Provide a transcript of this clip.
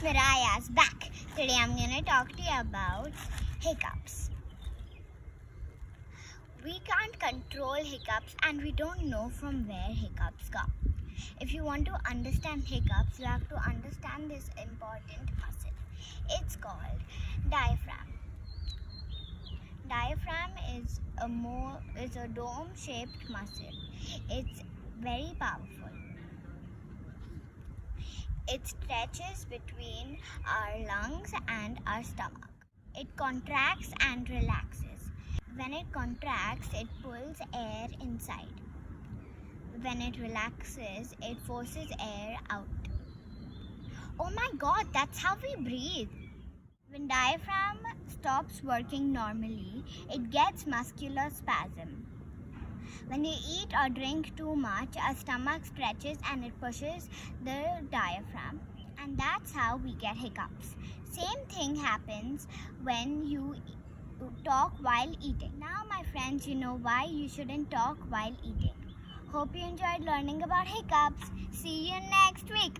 Miraya's back. Today I'm gonna talk to you about hiccups. We can't control hiccups and we don't know from where hiccups come. If you want to understand hiccups, you have to understand this important muscle. It's called diaphragm. Diaphragm is a dome-shaped muscle. It's very powerful. It stretches between our lungs and our stomach. It contracts and relaxes. When it contracts, it pulls air inside. When it relaxes, it forces air out. Oh my God, that's how we breathe. When diaphragm stops working normally, it gets muscular spasm. When you eat or drink too much, our stomach stretches and it pushes the diaphragm, and that's how we get hiccups. Same thing happens when you talk while eating. Now, my friends, you know why you shouldn't talk while eating. Hope you enjoyed learning about hiccups. See you next week.